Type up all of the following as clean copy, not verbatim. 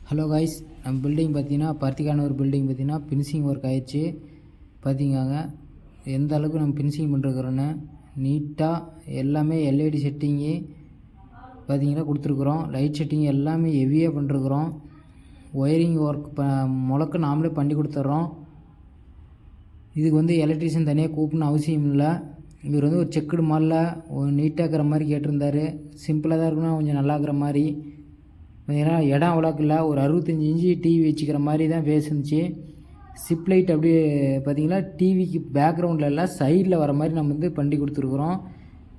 Hello guys, நம்ம building பார்த்தீங்கன்னா பருத்திக்கான ஒரு பில்டிங் பார்த்தீங்கன்னா ஃபினிஷிங் ஒர்க் ஆயிடுச்சு. பார்த்தீங்கங்க எந்த அளவுக்கு நம்ம ஃபினிஷிங் பண்ணிருக்கிறோன்னு நீட்டாக எல்லாமே எல்இடி செட்டிங்கு பார்த்தீங்கன்னா கொடுத்துருக்குறோம். லைட் செட்டிங் எல்லாமே ஹெவியாக பண்ணிருக்குறோம். ஒயரிங் ஒர்க் முழக்க நாமளே பண்ணி கொடுத்துட்றோம். இதுக்கு வந்து எலக்ட்ரிஷியன் தனியாக கூப்பிடணும் அவசியம் இல்லை. இவர் வந்து ஒரு செக்குடு மாலில் ஒரு நீட்டாக இருக்கிற மாதிரி கேட்டிருந்தார். சிம்பிளாக தான் இருக்கணும், கொஞ்சம் நல்லா இருக்கிற மாதிரி. பார்த்தீங்கன்னா இடம் அவ்வளோக்கு இல்லை, ஒரு 65 இன்ச்சு டிவி வச்சுக்கிற மாதிரி தான் பேசிருந்துச்சு. சிப் லைட் அப்படியே பார்த்தீங்கன்னா டிவிக்கு பேக்ரவுண்டில் எல்லாம் சைடில் வர மாதிரி நம்ம வந்து பண்ணி கொடுத்துருக்குறோம்.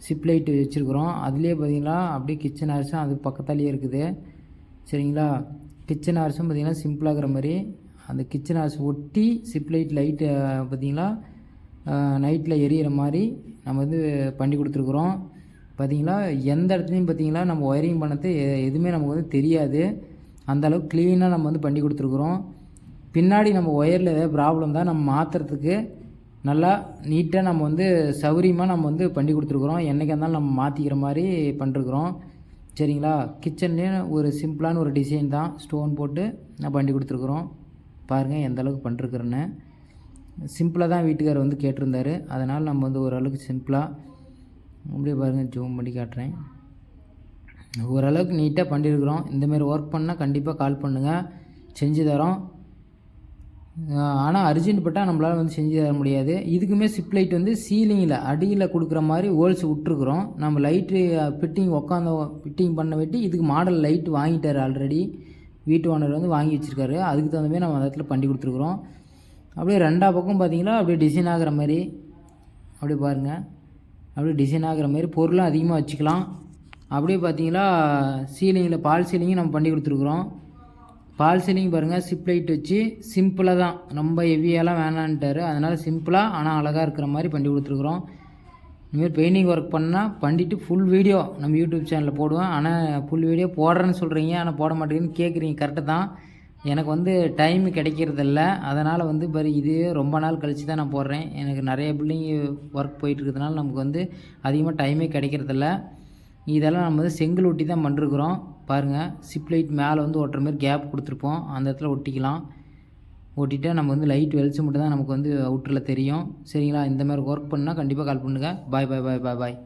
சிப் லைட்டு வச்சுருக்குறோம். அதுலேயே பார்த்தீங்கன்னா அப்படியே கிச்சன் ஹார்ஸும் அது பக்கத்தாலேயே இருக்குது. சரிங்களா, கிச்சன் ஹார்ஸும் பார்த்திங்கன்னா சிம்பிளாகிற மாதிரி அந்த கிச்சன் ஹார்ஸ் ஒட்டி சிப் லைட்டு பார்த்திங்கன்னா நைட்டில் எரியிற மாதிரி நம்ம வந்து பண்ணி கொடுத்துருக்குறோம். பார்த்திங்களா எந்த இடத்துலையும் பார்த்திங்களா நம்ம ஒயரிங் பண்ணது எதுவுமே நமக்கு வந்து தெரியாது. அந்தளவுக்கு க்ளீனாக நம்ம வந்து பண்ணி கொடுத்துருக்குறோம். பின்னாடி நம்ம ஒயரில் ஏதாவது ப்ராப்ளம் தான் நம்ம மாற்றுறதுக்கு நல்லா நீட்டாக நம்ம வந்து சௌகரியமாக நம்ம வந்து பண்ணி கொடுத்துருக்குறோம். என்றைக்கா இருந்தாலும் நம்ம மாற்றிக்கிற மாதிரி பண்ணிருக்குறோம். சரிங்களா, கிச்சன்லேயே ஒரு சிம்பிளான ஒரு டிசைன் தான், ஸ்டோன் போட்டு நான் பண்ணி கொடுத்துருக்குறோம். பாருங்கள் எந்த அளவுக்கு பண்ணிருக்குறேன்னு. சிம்பிளாக தான் வீட்டுக்காரர் வந்து கேட்டிருந்தார். அதனால் நம்ம வந்து ஓரளவுக்கு சிம்பிளாக அப்படியே பாருங்கள் ஜூம் பண்ணி காட்டுறேன். ஓரளவுக்கு நீட்டாக பண்ணியிருக்கிறோம். இந்தமாரி ஒர்க் பண்ணால் கண்டிப்பாக கால் பண்ணுங்கள், செஞ்சு தரோம். ஆனால் அர்ஜென்ட் பட்டால் நம்மளால் வந்து செஞ்சு தர முடியாது. இதுக்குமே சிப் லைட் வந்து சீலிங்கில் அடியில் கொடுக்குற மாதிரி ஹோல்ஸ் விட்ருக்குறோம். நம்ம லைட்டு ஃபிட்டிங் பண்ண வெட்டி இதுக்கு மாடல் லைட்டு வாங்கிட்டார் ஆல்ரெடி. வீட்டு ஓனர் வந்து வாங்கி வச்சுருக்காரு. அதுக்கு தகுந்த மாதிரி நம்ம அந்த இடத்துல பண்ணி கொடுத்துருக்குறோம். அப்படியே ரெண்டா பக்கம் பார்த்திங்கன்னா அப்படியே டிசைன் ஆகிற மாதிரி அப்படியே பாருங்கள், அப்படியே டிசைன் ஆகிற மாதிரி பொருளும் அதிகமாக வச்சுக்கலாம். அப்படியே பார்த்தீங்கன்னா சீலிங்கில் பால் சீலிங்கும் நம்ம பண்ணி கொடுத்துருக்குறோம். பால் சீலிங் பாருங்கள் சிப் லைட் வச்சு சிம்பிளாக தான், ரொம்ப ஹெவியெல்லாம் வேணான்ட்டார். அதனால் சிம்பிளாக ஆனால் அழகாக இருக்கிற மாதிரி பண்ணி கொடுத்துருக்குறோம். இந்தமாரி பெயிண்டிங் ஒர்க் பண்ணால் பண்ணிவிட்டு ஃபுல் வீடியோ நம்ம யூடியூப் சேனலில் போடுவேன். ஆனால் ஃபுல் வீடியோ போடுறேன்னு சொல்கிறீங்க, ஆனால் போட மாட்டேங்குன்னு கேட்குறீங்க. கரெக்டு தான், எனக்கு வந்து டைம் கிடைக்கிறதில்ல. அதனால் வந்து பாரு இது ரொம்ப நாள் கழித்து தான் நான் போடுறேன். எனக்கு நிறைய பில்டிங் ஒர்க் போயிட்டுருக்கிறதுனால நமக்கு வந்து அதிகமாக டைமே கிடைக்கிறதில்ல. இதெல்லாம் நம்ம வந்து செங்கல் ஒட்டி தான் பண்ணிருக்கிறோம். பாருங்கள் சிப் லைட் மேலே வந்து ஒட்டுற மாதிரி கேப் கொடுத்துருப்போம், அந்த இடத்துல ஒட்டிக்கலாம். ஒட்டிட்டு நம்ம வந்து லைட் வெளிச்சம் மட்டும் தான் நமக்கு வந்து அவுட்டரில் தெரியும். சரிங்களா, இந்த மாதிரி ஒர்க் பண்ணால் கண்டிப்பாக கால் பண்ணுங்கள். பாய் பாய் பாய் பாய் பாய்.